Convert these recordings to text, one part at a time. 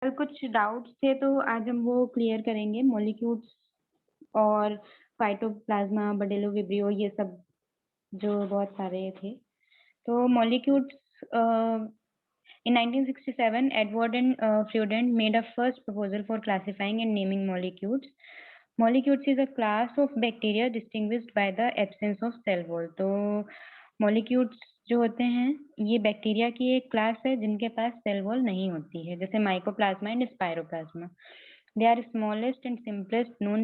कल कुछ डाउट्स थे तो आज हम वो क्लियर करेंगे। मॉलिक्यूल्स और फाइटोप्लाज्मा, बर्डेलो विब्रियो, ये सब जो बहुत सारे थे। तो molecules in 1967, Edward and Freudent made a first proposal for classifying and naming molecules. Molecules is a class of bacteria distinguished by the absence of cell wall. तो molecules जो होते हैं ये बैक्टीरिया की एक क्लास है जिनके पास सेल वॉल नहीं होती है, जैसे mycoplasma and spiroplasma. They are smallest and simplest known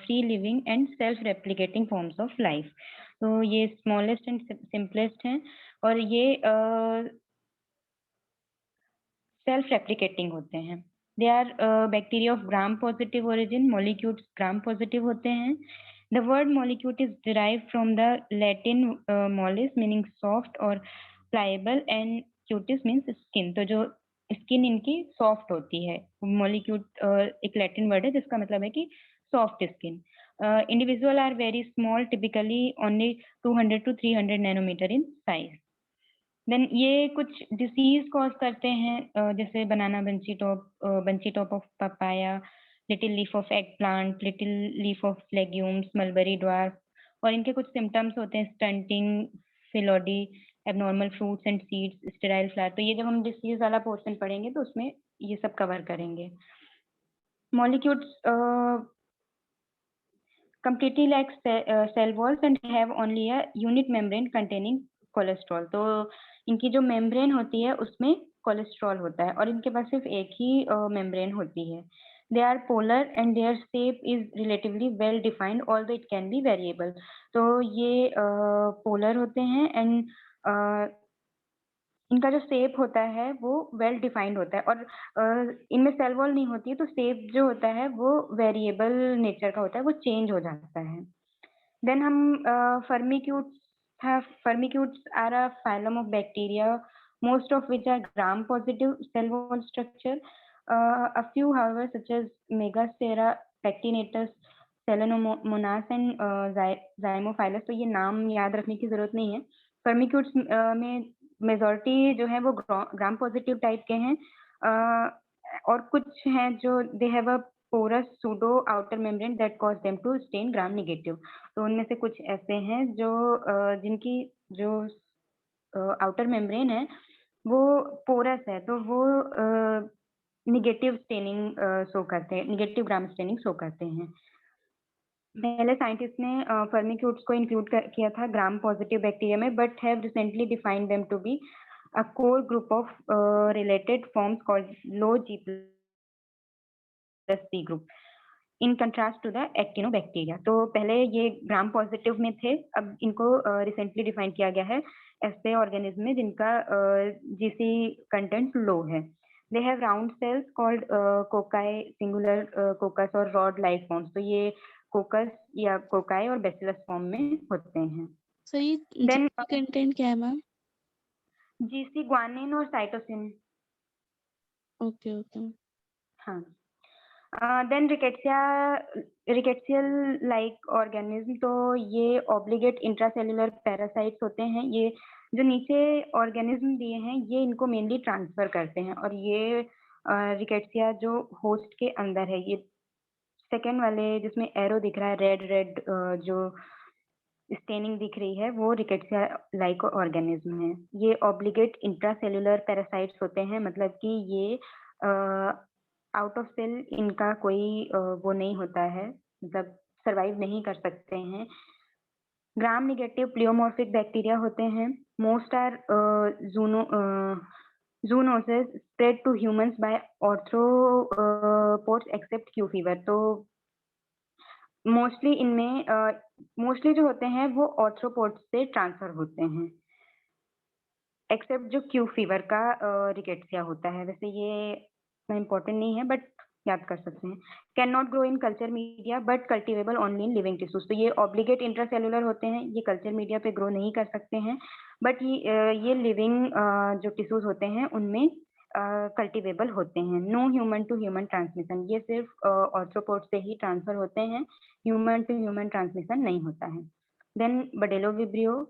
free living and self replicating forms of life. तो ये smallest and simplest हैं और ये सेल्फ रेप्लिकेटिंग होते हैं। They are bacteria of gram positive origin. Molecules gram positive होते हैं। The word molecule is derive from the Latin mollis meaning soft और pliable and cutis means skin. तो जो स्किन इनकी सॉफ्ट होती है। मॉलिक्यूल एक लैटिन वर्ड है जिसका मतलब है कि soft skin. Individual are very small, typically only 200 to 300 nanometer in size. Then ये कुछ डिसीज कॉज करते हैं, जैसे banana bunchy top of papaya, little leaf of egg plant, little leaf of legumes, mulberry dwarf. और इनके कुछ symptoms होते हैं stunting, phyllody, abnormal fruits and seeds, sterile flower. तो ये जब हम डिसीज वाला पोर्शन पढ़ेंगे तो उसमें ये सब कवर करेंगे। Molecules completely lack cell walls and have only a unit membrane containing cholesterol. तो इनकी जो मेम्ब्रेन होती है उसमें कोलेस्ट्रॉल होता है और इनके पास सिर्फ एक ही मेम्ब्रेन होती है। They are polar and their shape is relatively well defined although it can be variable. तो ये पोलर होते हैं एंड इनका जो शेप होता है वो वेल डिफाइंड होता है और इनमें सेल वॉल नहीं होती है, तो शेप जो होता है वो वेरिएबल नेचर का होता है, वो चेंज हो जाता है। देन हम firmicutes are a phylum of bacteria, most of which are gram positive cell wall structure. A few however such as Megastera, Pectinatus, Selenomonas and Zymophilus। तो ये नाम याद रखने की जरूरत नहीं है। फर्मिक्यूट्स में मेजॉरिटी जो है वो ग्राम पॉजिटिव टाइप के हैं, और कुछ हैं जो they have a porous pseudo outer membrane that cause them to stain gram negative. तो उनमें से कुछ ऐसे हैं जो जिनकी जो आउटर मेम्ब्रेन है वो पोरस है, तो वो निगेटिव स्टेनिंग शो करते हैं, निगेटिव ग्राम स्टेनिंग शो करते हैं। पहले साइंटिस्ट ने फर्मिक्यूट्स को इंक्लूड किया था ग्राम पॉजिटिव बैक्टीरिया में, but have recently defined them to be a core group of related forms called low G plus C group in contrast to the actinobacteria. तो पहले ये ग्राम पॉजिटिव में थे, अब इनको रिसेंटली डिफाइन किया गया है ऐसे ऑर्गेनिज्म में जिनका जीसी कंटेंट लो है। They have round cells called cocci, singular कोकस और रॉड लाइक फॉर्म्स। तो ये कोकस या कोकाई और बेसिलस फॉर्म में होते हैं। सो ये देन जीसी कंटेंट क्या है मैम? जीसी ग्वानिन और साइटोसिन। Okay okay. हाँ। Then rickettsial like organism. तो ये ऑब्लिगेट इंट्रासेल्युलर पैरासाइट्स होते हैं। ये जो नीचे ऑर्गेनिज्म दिए हैं ये इनको मेनली ट्रांसफर करते हैं, और ये रिकेट्सिया जो होस्ट के अंदर है, ये सेकेंड वाले जिसमें एरो दिख रहा है, रेड रेड जो स्टेनिंग दिख रही है, वो रिकेट्सिया लाइक ऑर्गेनिज्म है। ये ऑब्लिगेट इंट्रासेल्युलर पैरासाइट्स होते हैं, मतलब कि ये आउट ऑफ सेल इनका कोई वो नहीं होता है, मतलब सरवाइव नहीं कर सकते हैं। ग्राम निगेटिव प्लियोमॉर्फिक बैक्टीरिया होते हैं। Most are zoonosis spread to humans by arthropods except Q fever. तो मोस्टली जो होते हैं वो ऑर्थ्रोपोड्स से ट्रांसफर होते हैं, एक्सेप्ट जो क्यू फीवर का रिकेट्सिया होता है। वैसे ये इतना इम्पोर्टेंट नहीं है बट याद कर सकते हैं। Can not grow in culture media but cultivable only in living tissues. तो ये ऑब्लिगेट इंट्रासेल्युलर होते हैं, ये कल्चर मीडिया पे ग्रो नहीं कर सकते हैं, बट ये लिविंग जो टिश्यूज होते हैं उनमें कल्टिवेबल होते हैं। No human to human transmission, ये सिर्फ ऑर्थ्रोपोड से ही ट्रांसफर होते हैं, ह्यूमन टू ह्यूमन ट्रांसमिशन नहीं होता है। Then Bdellovibrio,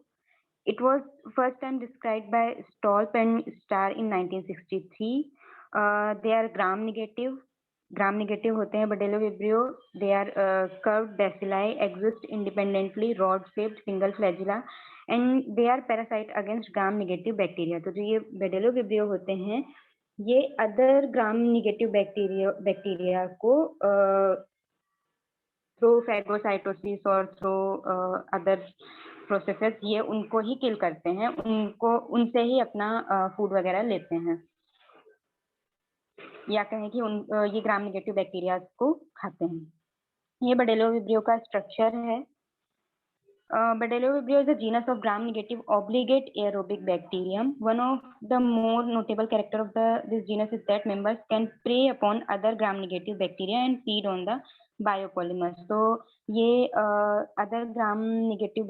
it was first time described by Stolp and Starr in 1963. They are gram negative होते हैं Bdellovibrio. They are curved bacilli, exist independently, rod shaped, single flagella, and they are parasite against gram negative bacteria. तो जो ये Bdellovibrio होते हैं ये other gram negative bacteria को through phagocytosis और थ्रू अदर प्रोसेसेस ये उनको ही किल करते हैं, उनको उनसे ही अपना फूड वगैरह लेते हैं, या कहें कि ये ग्राम नेगेटिव बैक्टीरिया को खाते हैं. ये बडेलोविब्रियो का स्ट्रक्चर है. Bdellovibrio is a genus of gram-negative obligate aerobic bacterium. One of the more notable character of this genus is that members can prey upon other gram-negative bacteria and feed on the biopolymers. तो ये other gram negative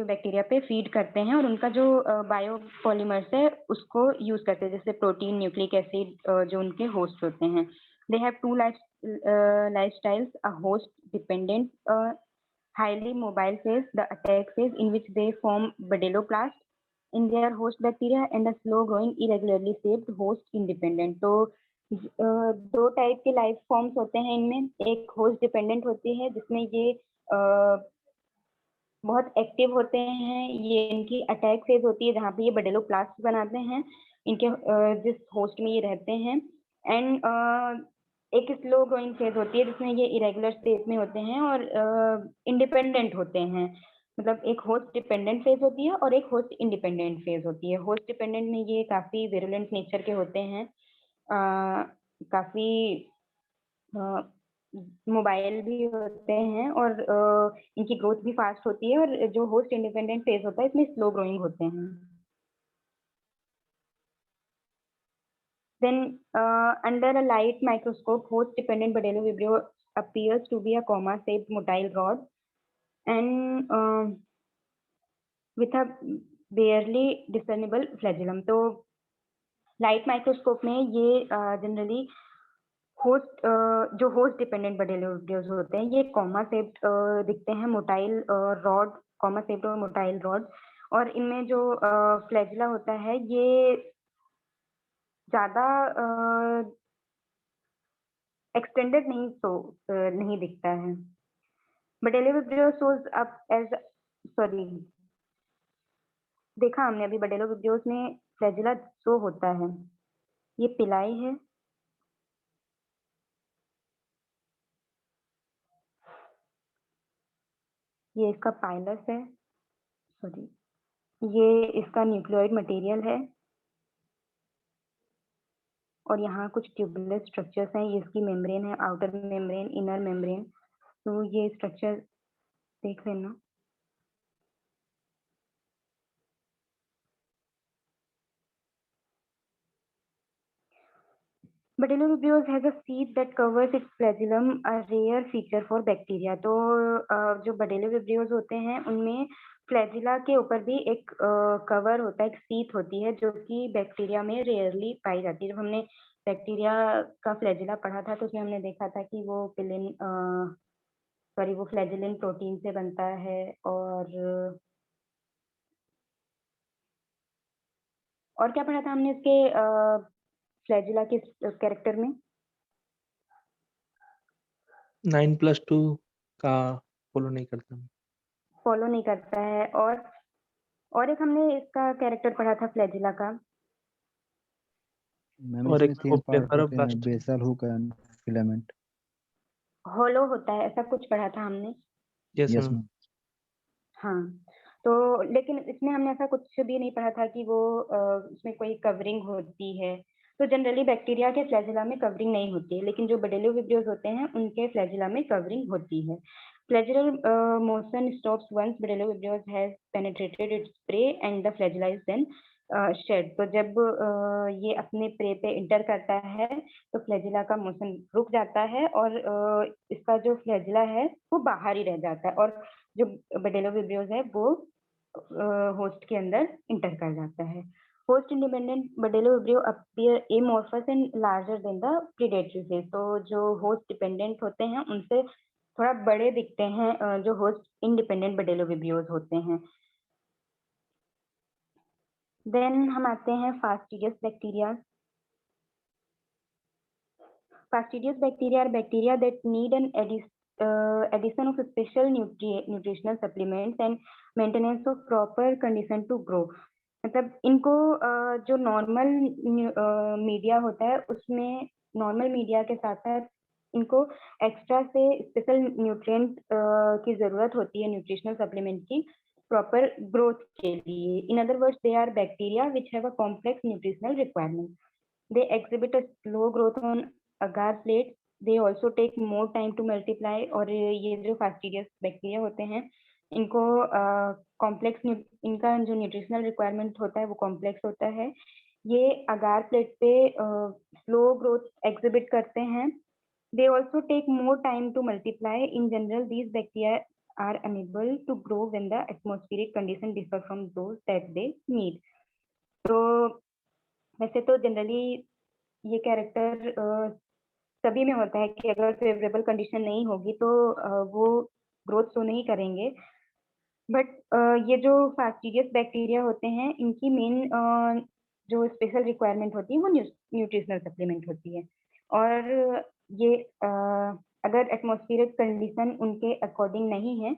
bacteria पे feed करते हैं और उनका जो biopolymers है उसको यूज करते हैं, जैसे प्रोटीन, न्यूक्लिक एसिड जो उनके होस्ट होते हैं. They have two lifestyles, a host dependent, highly mobile phase, the attack phase, in which they form bdelloplast in their host bacteria, and a slow growing irregularly shaped host independent. तो दो type के life forms होते हैं इनमें. एक host dependent होती है जिसमें ये बहुत एक्टिव होते हैं. ये इनकी अटैक फेज होती है जहाँ पे ये बडेलोप्लास्ट बनाते हैं इनके जिस होस्ट में ये रहते हैं. एंड एक स्लो ग्रोइंग फेज होती है जिसमें ये इरेगुलर स्टेज में होते हैं और इंडिपेंडेंट होते हैं. मतलब एक होस्ट डिपेंडेंट फेज होती है और एक होस्ट इंडिपेंडेंट फेज होती है. होस्ट डिपेंडेंट में ये काफी विरुलेंट नेचर के होते हैं, काफी मोबाइल भी होते हैं और इनकी ग्रोथ भी फास्ट होती है. और जो होस्ट इंडिपेंडेंट फेज होता है इसमें स्लो ग्रोइंग होते हैं. Then, under a light microscope, host-dependent Bdellovibrio appears to be a comma-shaped motile rod, and with a barely discernible flagellum. तो लाइट माइक्रोस्कोप में ये जनरली जो होस्ट डिपेंडेंट बडेलोविब्रियोज होते हैं ये कॉमा शेप्ड दिखते हैं, मोटाइल रॉड, कॉमा शेप्ड और मोटाइल रॉड. और इनमें जो फ्लैजिला होता है ये ज्यादा एक्सटेंडेड नहीं दिखता है. बडेलोविब्रियो shows up as सॉरी देखा हमने अभी बडेलोविब्रियोस में फ्लैजिला शो होता है. ये पिलाई है. ये इसका पाइलस है. सॉरी ये इसका न्यूक्लियोइड मटेरियल है. और यहाँ कुछ ट्यूबुलर स्ट्रक्चर्स हैं. ये इसकी मेम्ब्रेन है, आउटर मेम्ब्रेन, इनर मेम्ब्रेन. तो ये स्ट्रक्चर देख लेना. Bdellovibrios has a sheath that covers its flagellum, a rare feature for bacteria. तो जो Bdellovibrios होते हैं उनमें फ्लैजिला के ऊपर भी एक कवर होता है, एक शीथ होती है जो कि बैक्टीरिया में रेयरली पाई जाती है. जब हमने बैक्टीरिया का फ्लैजिला पढ़ा था तो उसमें हमने देखा था कि वो वो फ्लैजिलिन प्रोटीन से बनता है. और क्या पढ़ा था हमने इसके फ्लैजिला के कैरेक्टर में? 9+2 का फॉलो नहीं करता है. और एक हमने इसका कैरेक्टर पढ़ा था फ्लैजिला का. और एक प्लेफरोब्लास्ट बेसल हुक एंड फिलामेंट होलो होता है, ऐसा कुछ पढ़ा था हमने. Yes yes ma'am. मैम. हाँ. तो लेकिन इसमें हमने ऐसा कुछ भी नहीं पढ़ा था कि वो उसमें कोई कवरिंग होती है. तो जनरली बैक्टीरिया के फ्लैजिला में कवरिंग नहीं होती है, लेकिन जो बडेलोविब्रियोस होते हैं उनके फ्लैजिला में कवरिंग होती है. Flagellar motion stops once Bdellovibrios has penetrated its prey and the flagella is then shed. तो जब ये अपने प्रे पे इंटर करता है तो फ्लैजिला का मोशन रुक जाता है और इसका जो फ्लैजिला है वो बाहर ही रह जाता है और जो बडेलोविब्रियोस है वो होस्ट के अंदर इंटर कर जाता है. Host independent Bdellovibrio appear amorphous and larger than the predatory phase. तो जो होस्ट डिपेंडेंट होते हैं उनसे थोड़ा बड़े दिखते हैं जो होस्ट इंडिपेंडेंट बडेलोविब्रियोस होते हैं. देन हम आते हैं fastidious bacteria. Fastidious bacteria are bacteria that need an addition of special nutritional supplements and maintenance of proper condition to grow. मतलब इनको जो नॉर्मल मीडिया होता है उसमें नॉर्मल मीडिया के साथ साथ इनको एक्स्ट्रा से स्पेशल न्यूट्रिएंट की जरूरत होती है, न्यूट्रिशनल सप्लीमेंट की प्रॉपर ग्रोथ के लिए. In other words they are bacteria which have a complex nutritional requirement. They exhibit a slow growth on agar plates. They also take more time to multiply. और ये जो fastidious bacteria होते हैं इनको complex इनका जो न्यूट्रिशनल रिक्वायरमेंट होता है वो कॉम्प्लेक्स होता है. ये अगार प्लेट पे स्लो ग्रोथ एग्जिबिट करते हैं. They also take more time to multiply. In general, these bacteria are unable to grow when the atmospheric condition differ from those that they need. तो वैसे तो जनरली ये कैरेक्टर सभी में होता है कि अगर फेवरेबल कंडीशन नहीं होगी तो वो ग्रोथ शो नहीं करेंगे. बट ये जो फास्टिडियस बैक्टीरिया होते हैं इनकी मेन जो स्पेशल रिक्वायरमेंट होती है वो न्यूट्रिशनल सप्लीमेंट होती है. और ये अगर एटमॉस्फेरिक कंडीशन उनके अकॉर्डिंग नहीं है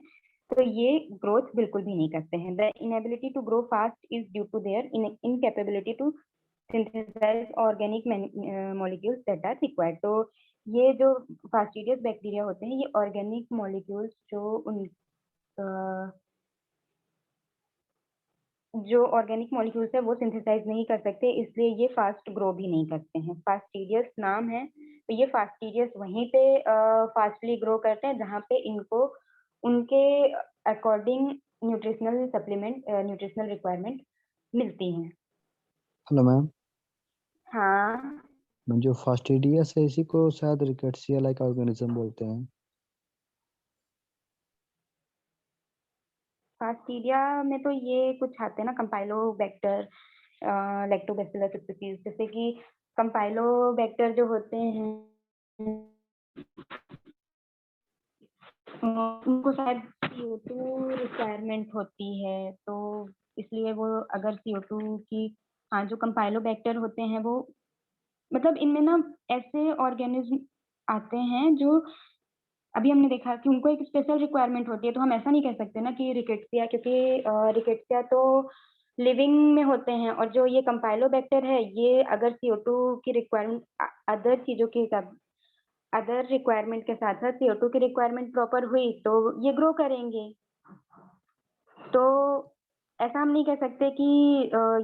तो ये ग्रोथ बिल्कुल भी नहीं करते हैं. The inability to grow fast is due to their incapability to synthesize organic molecules that are required. तो ये जो फास्टिडियस बैक्टीरिया होते हैं ये ऑर्गेनिक मॉलिक्यूल्स जो ऑर्गेनिक मॉलिक्यूल्स है वो सिंथेसाइज नहीं कर सकते, इसलिए ये फास्ट ग्रो भी नहीं करते हैं. फास्टिडियस नाम है तो ये फास्टिडियस वहीं पे फास्टली ग्रो करते हैं जहाँ पे इनको उनके according nutritional supplement nutritional requirement मिलती हैं. Hello ma'am. हाँ, मैम जो फास्टिडियस है इसी को शायद रिकेट्सिया लाइक ऑर्गेनिज्म बोलते हैं. फास्टीडिया में तो ये कुछ आते हैं ना, कंपाइलोबैक्टर, लैक्टोबैसिलस स्पीसीज. जैसे कि कंपाइलोबैक्टर जो होते हैं उनको शायद CO2 रिक्वायरमेंट होती है, तो इसलिए वो अगर CO2 की जो कंपाइलोबैक्टर होते हैं वो मतलब इनमें ना ऐसे ऑर्गेनिज्म आते हैं जो अभी हमने देखा कि उनको एक स्पेशल रिक्वायरमेंट होती है. तो हम ऐसा नहीं कह सकते ना कि रिकेट्सिया, क्योंकि रिकेट्सिया तो लिविंग में होते हैं और जो ये कंपाइलोबैक्टर है ये अगर CO2 की रिक्वायरमेंट अदर चीजों के हिसाब अदर रिक्वायरमेंट के साथ साथ CO2 की रिक्वायरमेंट प्रॉपर हुई तो ये ग्रो करेंगे. तो ऐसा हम नहीं कह सकते कि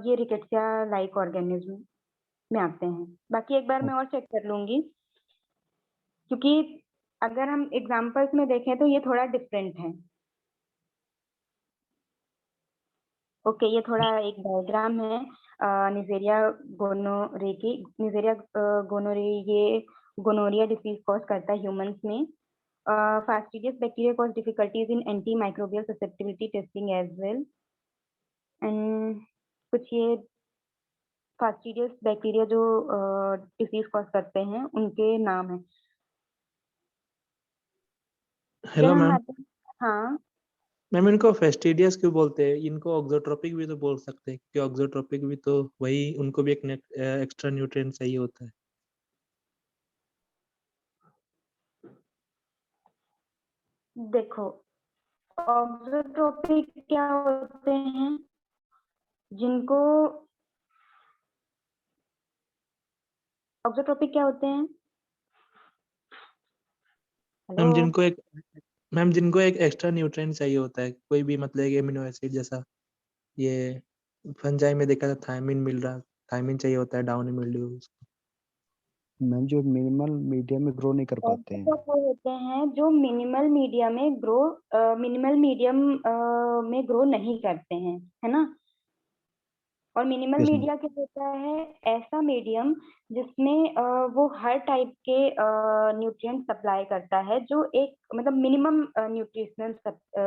ये रिकेट्सिया लाइक ऑर्गेनिज्म में आते हैं. बाकी एक बार मैं और चेक कर लूंगी, क्योंकि अगर हम एग्जाम्पल्स में देखें तो ये थोड़ा डिफरेंट है. ओके, ये थोड़ा एक डायग्राम है निजेरिया गोनोरे की. निजेरिया गोनोरे ये गोनोरिया डिसीज कॉज करता है ह्यूमंस में. Fastidious bacteria cause difficulties in antimicrobial susceptibility testing as well. And कुछ ये फास्टिडियस बैक्टीरिया जो डिसीज कॉज करते हैं उनके नाम है. Hello ma'am. हाँ, मैम इनको फेस्टिडियस क्यों बोलते हैं? इनको ऑक्सोट्रोपिक भी तो बोल सकते हैं, क्योंकि ऑक्सोट्रोपिक भी तो वही, उनको भी एक एक्स्ट्रा न्यूट्रिएंट चाहिए होता है. देखो ऑक्सोट्रोपिक क्या होते हैं? जिनको ऑक्सोट्रोपिक क्या होते हैं? मैम जिनको एक एक्स्ट्रा न्यूट्रिएंट चाहिए होता है, कोई भी मतलब एक एमिनो एसिड, जैसा ये फंजाई में देखा था थायमिन मिल रहा, थायमिन चाहिए होता है डाउन मिल्ड्यू. मैम जो मिनिमल मीडियम में ग्रो नहीं कर पाते हैं. वो होते हैं जो मिनिमल मीडियम में ग्रो नहीं करते हैं, है ना. और मिनिमल Yes, ma'am. मीडिया क्या होता है? ऐसा मीडियम जिसमें वो हर टाइप के न्यूट्रिएंट सप्लाई करता है, जो एक मतलब मिनिमम न्यूट्रिशनल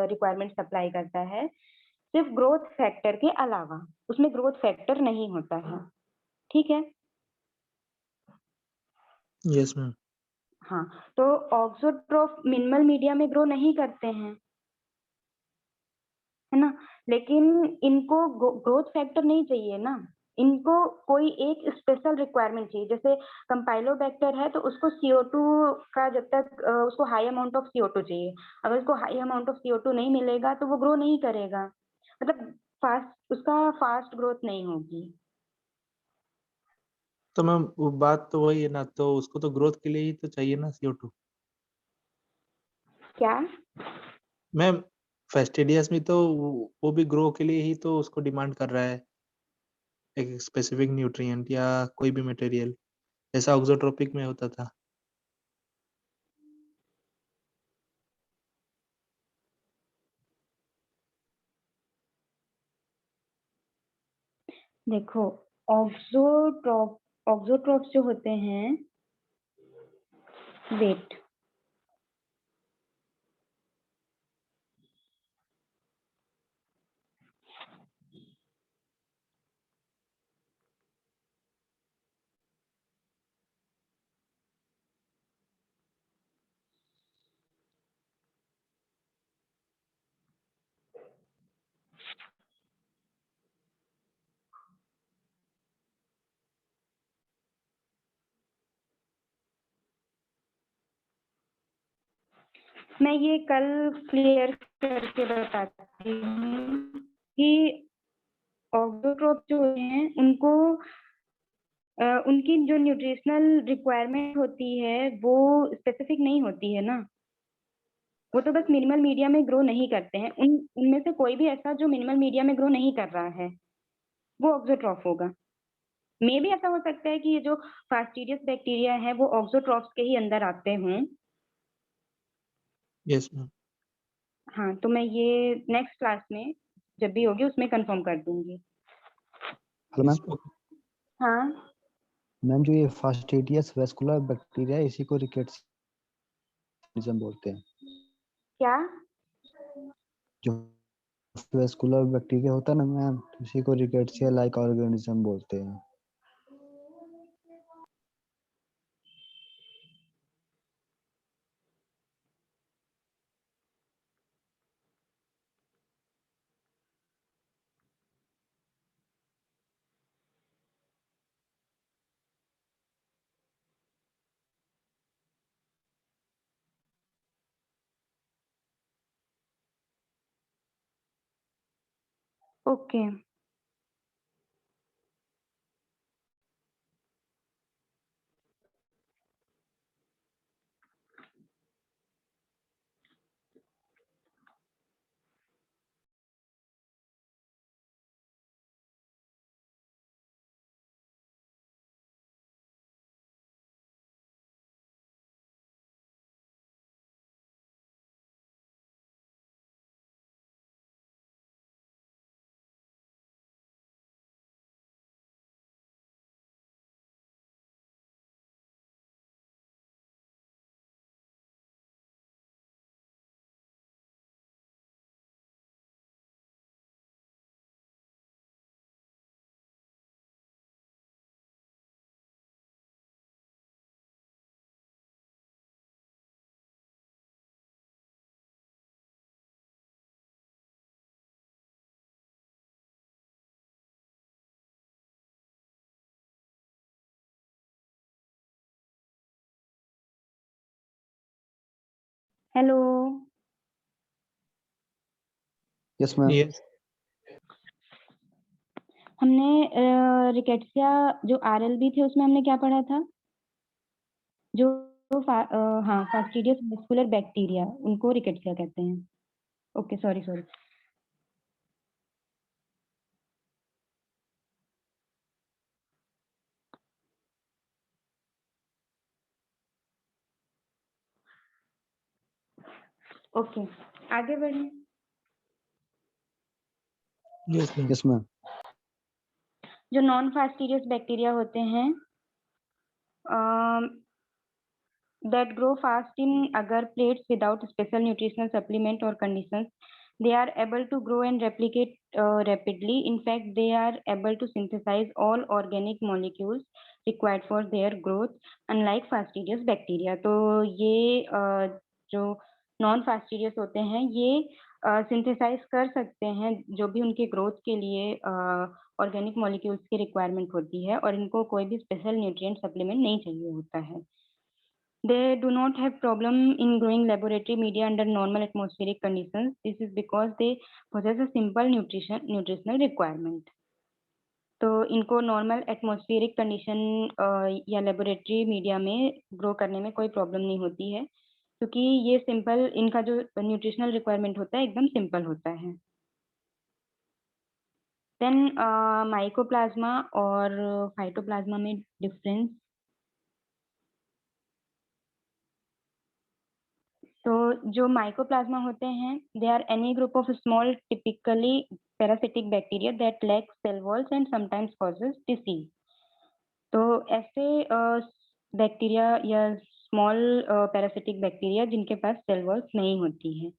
रिक्वायरमेंट सप्लाई करता है, सिर्फ ग्रोथ फैक्टर के अलावा. उसमें ग्रोथ फैक्टर नहीं होता है. ठीक है. Yes ma'am. हाँ, तो ऑक्सोट्रोफ मिनिमल मीडिया में ग्रो नहीं करते हैं, है ना. लेकिन इनको ग्रोथ फैक्टर नहीं चाहिए ना, इनको कोई एक स्पेशल रिक्वायरमेंट चाहिए। जैसे कंपाइलोबैक्टर है तो उसको CO2 का जब तक उसको हाई अमाउंट ऑफ CO2 चाहिए, अगर उसको हाई अमाउंट ऑफ CO2 नहीं मिलेगा तो वो ग्रो नहीं करेगा, मतलब उसका फास्ट ग्रोथ नहीं होगी। तो मैम वो बात तो वही है ना, तो उसको तो ग्रोथ के लिए ही तो चाहिए ना CO2। क्या? मैम फेस्टिडियस में तो वो भी ग्रो के लिए ही तो उसको डिमांड कर रहा है, एक स्पेसिफिक न्यूट्रिएंट या कोई भी मटेरियल, जैसा ऑक्सोट्रोपिक में होता था। देखो, ऑक्सोट्रोप्स जो होते हैं, वेट, मैं ये कल क्लियर करके बताती हूँ कि ऑक्सोट्रोप जो हैं उनको उनकी जो न्यूट्रिशनल रिक्वायरमेंट होती है वो स्पेसिफिक नहीं होती है ना, वो तो बस मिनिमल मीडिया में ग्रो नहीं करते हैं। उनमें से कोई भी ऐसा जो मिनिमल मीडिया में ग्रो नहीं कर रहा है वो ऑक्सोट्रॉफ होगा। मे भी ऐसा हो सकता है कि ये जो फास्टिडियस बैक्टीरिया है वो ऑक्सोट्रॉफ्स के ही अंदर आते हों। Yes ma'am. हाँ, तो मैं ये नेक्स्ट क्लास में जब भी होगी उसमें कंफर्म कर दूंगी। Hello ma'am. हाँ, मैम जो ये फास्टिडियस वेस्कुलर बैक्टीरिया है इसी को रिकेट्सियम बोलते हैं। क्या? जो वेस्कुलर बैक्टीरिया होता है ना मैम, इसी को रिकेट्सिया लाइक ऑर्गेनिज्म बोलते हैं। Okay. Hello. Yes ma'am. Yes हमने रिकेट्सिया जो RLB थे उसमें हमने क्या पढ़ा था? जो हाँ, फास्टिडियस वेस्कुलर बैक्टीरिया उनको रिकेट्सिया कहते हैं। Okay, sorry sorry. ओके, आगे बढ़ें। Yes ma'am. Yes ma'am. जो नॉन फास्टिडियस बैक्टीरिया होते हैं that grow fast in agar plates without special nutritional supplement or conditions, they are able to grow and replicate rapidly. In fact, they are able to synthesize all organic molecules required for their growth, unlike fastidious bacteria. तो ये जो non fastidious होते हैं ये synthesise कर सकते हैं जो भी उनके ग्रोथ के लिए ऑर्गेनिक मॉलिक्यूल्स की रिक्वायरमेंट होती है, और इनको कोई भी स्पेशल न्यूट्रिएंट सप्लीमेंट नहीं चाहिए होता है। They do not have problem in growing laboratory media under normal atmospheric conditions. This is because they possess a simple nutritional requirement. तो इनको नॉर्मल एटमॉस्फेरिक कंडीशन या लेबोरेटरी मीडिया में ग्रो करने में कोई प्रॉब्लम नहीं होती है, क्योंकि ये सिंपल, इनका जो न्यूट्रिशनल रिक्वायरमेंट होता है एकदम सिंपल होता है। देन माइकोप्लाज्मा और फाइटोप्लाज्मा में डिफरेंस। तो जो माइकोप्लाज्मा होते हैं, they are any group of small typically parasitic bacteria that lack cell walls and sometimes causes disease. तो ऐसे बैक्टीरिया या स्मॉल पैरासिटिक बैक्टीरिया जिनके पास सेल वॉल्स नहीं होती है।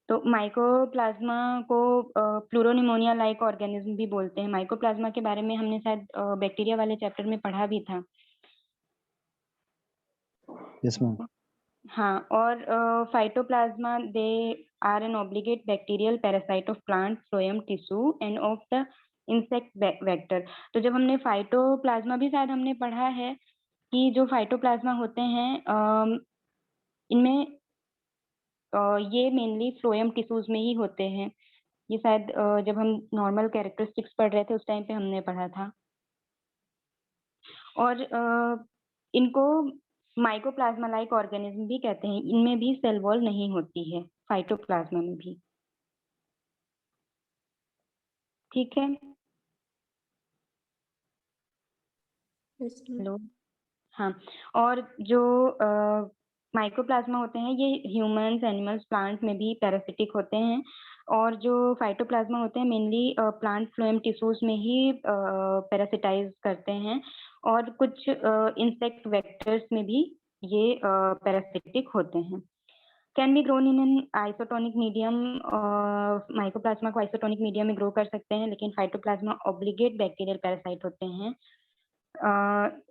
तो माइकोप्लाज्मा को प्लूरोनिमोनिया लाइक ऑर्गेनिज्म भी बोलते हैं। माइकोप्लाज्मा के बारे में हमने शायद बैक्टीरिया वाले चैप्टर में पढ़ा भी था। Yes ma'am. हाँ, और phytoplasma they are an obligate bacterial parasite of plant phloem tissue and of the insect vector. तो जब हमने फाइटोप्लाज्मा भी शायद हमने पढ़ा है कि जो फाइटोप्लाज्मा होते हैं इनमें ये मेनली फ्लोएम टिश्यूज में ही होते हैं। ये शायद जब हम नॉर्मल कैरेक्टरिस्टिक्स पढ़ रहे थे उस टाइम पे हमने पढ़ा था। और इनको माइकोप्लाज्मा लाइक ऑर्गेनिज्म भी कहते हैं। इनमें भी सेल वॉल नहीं होती है, फाइटोप्लाज्मा में भी। ठीक है। हेलो। हाँ, और जो माइकोप्लाज्मा होते हैं ये ह्यूमंस, एनिमल्स, प्लांट में भी पैरासिटिक होते हैं, और जो फाइटोप्लाज्मा होते हैं मेनली प्लांट फ्लोएम टिश्यूज में ही पैरासिटाइज करते हैं, और कुछ इंसेक्ट वेक्टर्स में भी ये पैरासिटिक होते हैं। Can be grown in an isotonic medium. Mycoplasma को आइसोटोनिक मीडियम में ग्रो कर सकते हैं, लेकिन फाइटोप्लाज्मा ऑब्लिगेट बैक्टीरियल पैरासाइट होते हैं।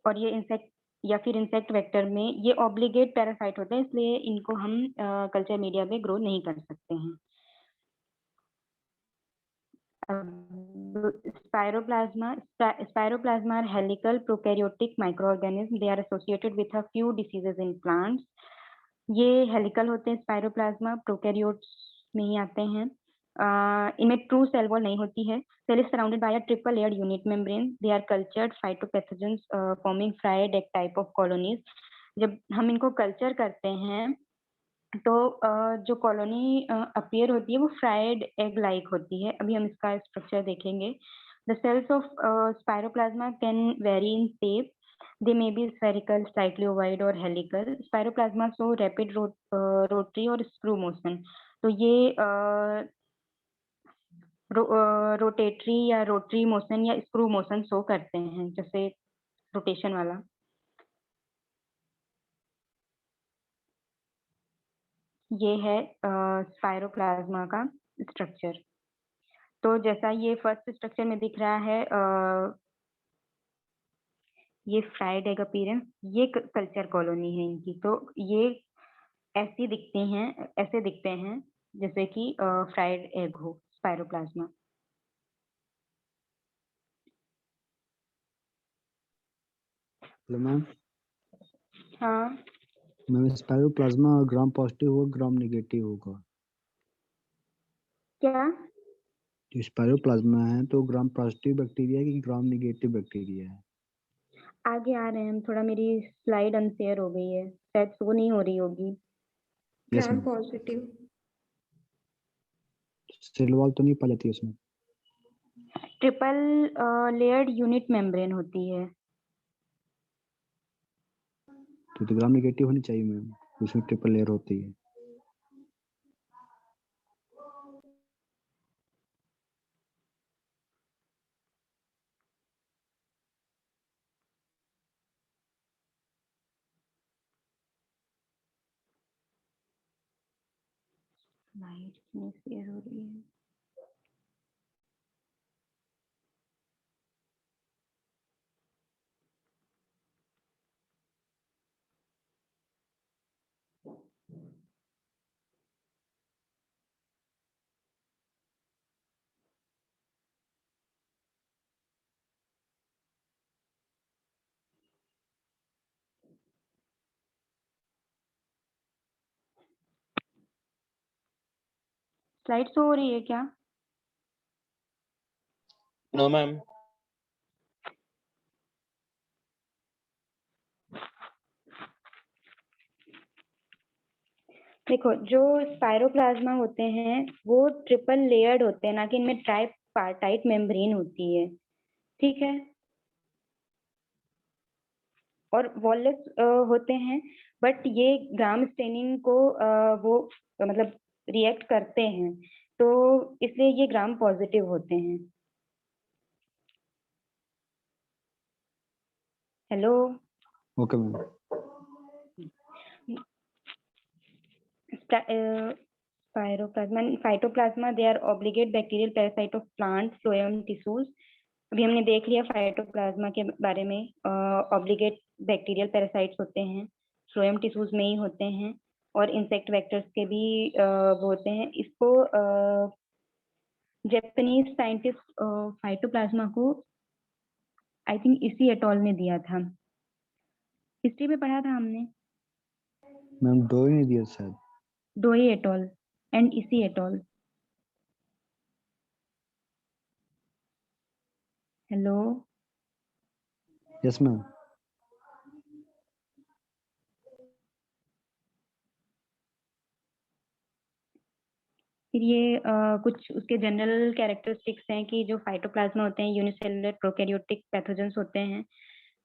और ये इंसेक्ट या फिर इंसेक्ट वेक्टर में ये ऑब्लिगेट पैरासाइट होते हैं, इसलिए इनको हम कल्चर मीडिया में ग्रो नहीं कर सकते हैं। Spiroplasma are helical prokaryotic microorganisms. They are associated with a few diseases in plants. ये हेलिकल होते हैं स्पाइरोप्लाज्मा, प्रोकैरियोट्स में ही आते हैं। इनमें ट्रू सेल वॉल नहीं होती है। Cell is surrounded by a triple layered unit membrane. They are cultured phytopathogens forming fried egg type of colonies. जब हम इनको कल्चर करते हैं तो जो कॉलोनी अपीयर होती है वो फ्राइड एग लाइक होती है। अभी हम इसका स्ट्रक्चर देखेंगे। The cells of spiroplasma can vary in shape. They may be spherical, slightly ovoid or helical. Spiroplasma show rapid rotary और screw motion. तो ये रोटेटरी या रोटरी मोशन या स्क्रू मोशन शो करते हैं, जैसे रोटेशन वाला। ये है स्पाइरोप्लाज्मा का स्ट्रक्चर। तो जैसा ये फर्स्ट स्ट्रक्चर में दिख रहा है, ये फ्राइड एग अपीयरेंस, ये कल्चर कॉलोनी है इनकी। तो ये ऐसे दिखते हैं जैसे कि फ्राइड एग हो स्पाइरोप्लाज्मा। Hello ma'am. हाँ, मैम स्पाइरोप्लाज्मा ग्राम पॉजिटिव होगा ग्राम नेगेटिव होगा? क्या? जो स्पाइरोप्लाज्मा है तो ग्राम पॉजिटिव बैक्टीरिया है कि ग्राम नेगेटिव बैक्टीरिया है? आगे आ रहे हैं हम। थोड़ा मेरी स्लाइड अनशेयर हो गई है, शायद शो नहीं हो रही होगी। यस ग्राम मैम। पॉजिटिव। सेल वॉल तो नहीं पाई जाती है उसमें? ट्रिपल लेयर्ड यूनिट मेम्ब्रेन होती है। तो ग्राम नेगेटिव होनी चाहिए मैम, उसमें ट्रिपल लेयर होती है। स्लाइड नहीं शेयर हो रही है। स्लाइड शो हो रही है क्या? No ma'am. देखो, जो स्पायरोप्लाज्मा होते हैं वो ट्रिपल लेयर्ड होते हैं, ना कि इनमें ट्राइपार्टाइट मेम्ब्रेन होती है, ठीक है। और वॉललेस होते हैं, बट ये ग्राम स्टेनिंग को वो मतलब रिएक्ट करते हैं, तो इसलिए ये ग्राम पॉजिटिव होते हैं। Hello. Okay ma'am. Spiroplasma and phytoplasma, they are obligate bacterial parasite of plant phloem tissues. अभी हमने देख लिया फाइटोप्लाज्मा के बारे में। ऑब्लिगेट बैक्टीरियल पैरासाइट्स होते हैं, फ्लोएम टिश्यूज में ही होते हैं, और इंसेक्ट वेक्टर्स के भी वो होते हैं। इसको जापानीज साइंटिस्ट फाइटोप्लाज्मा को आई थिंक इसी एटॉल ने दिया था। हिस्ट्री में पढ़ा था हमने। मैम 2 ही नहीं दिया शायद। डोई एटॉल एंड इसी एटॉल। हेलो। Yes ma'am. फिर ये कुछ उसके जनरल कैरेक्टरिस्टिक्स हैं कि जो फाइटोप्लाज्मा होते हैं यूनिसेलुलर प्रोकैरियोटिक पैथोजेंस होते हैं।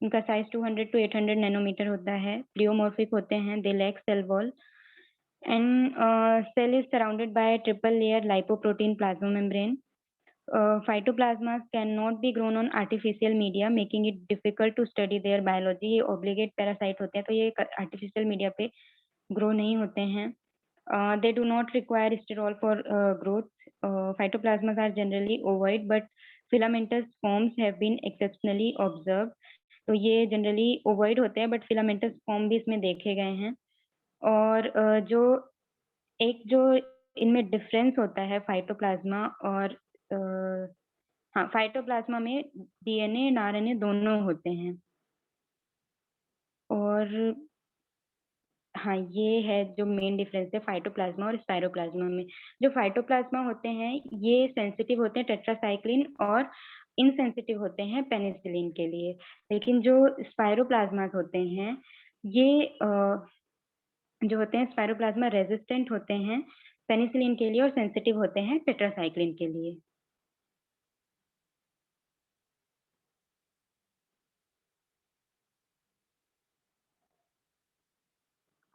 उनका साइज 200 to 800 नैनोमीटर होता है। प्लियोमॉर्फिक होते हैं। They lack cell wall and cell is surrounded by triple layer lipoprotein plasma membrane. Phytoplasmas cannot be grown on artificial media, making it difficult to study their biology. ये obligate parasite होते हैं, तो ये artificial media पे grow नहीं होते हैं। They do not require sterol for growth. Phytoplasmas are generally ovoid, but filamentous forms have been exceptionally observed. तो ये जनरली ओवॉइड होते हैं, बट फिलामेंटस फॉर्म भी इसमें देखे गए हैं। और जो इनमें डिफरेंस होता है फाइटोप्लाज्मा और हाँ, फाइटोप्लाज्मा में डीएनए और आरएनए दोनों होते हैं। और हाँ, ये है जो मेन डिफरेंस है फाइटोप्लाज्मा और स्पायरोप्लाज्मा में। जो फाइटोप्लाज्मा होते हैं ये सेंसिटिव होते हैं टेट्रासाइक्लिन और इनसेंसिटिव होते हैं पेनिसिलिन के लिए। लेकिन जो स्पायरोप्लाज्मा होते हैं ये जो होते हैं स्पायरोप्लाज्मा रेजिस्टेंट होते हैं पेनिसिलिन के लिए और सेंसिटिव होते हैं टेट्रासाइक्लिन के लिए।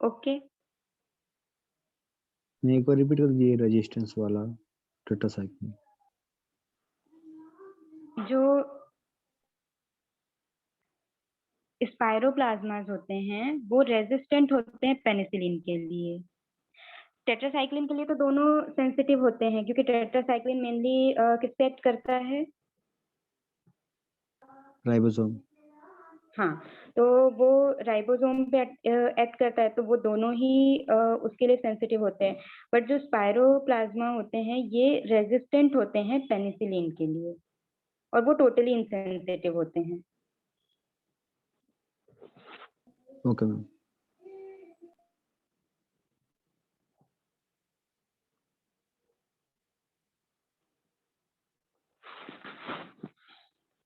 ओके। नहीं, एक बार रिपीट कर दीजिए रेजिस्टेंस वाला टेट्रासाइक्लिन। जो स्पायरोप्लाज्मास होते हैं वो रेजिस्टेंट होते हैं पेनिसिलिन के लिए। टेट्रासाइक्लिन के लिए तो दोनों सेंसिटिव होते हैं, क्योंकि टेट्रासाइक्लिन मेनली किस पे एक्ट करता है? राइबोसोम। हाँ, तो वो राइबोसोम पे एक्ट करता है, तो वो दोनों ही उसके लिए सेंसिटिव होते हैं। बट जो स्पायरोप्लाज्मा होते हैं ये रेजिस्टेंट होते हैं पेनिसिलिन के लिए, और वो टोटली इनसेंसिटिव होते हैं। Okay ma'am.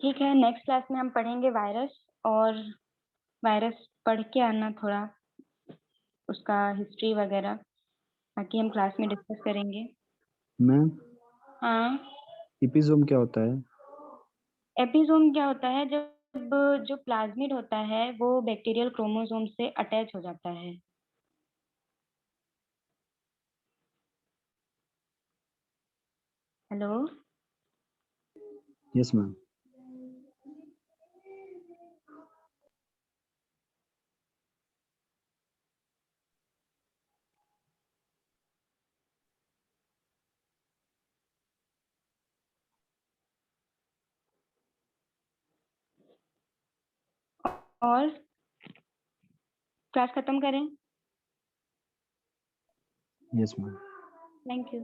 ठीक है, नेक्स्ट क्लास में हम पढ़ेंगे वायरस, और वायरस पढ़ के आना थोड़ा उसका हिस्ट्री वगैरह, बाकी हम क्लास में डिस्कस करेंगे। मैम हाँ, एपिसोम क्या होता है? एपिसोम क्या होता है? जब जो प्लाज्मिड होता है वो बैक्टीरियल क्रोमोसोम से अटैच हो जाता है। हेलो। Yes ma'am. और क्लास खत्म करें? Yes ma'am. Thank you.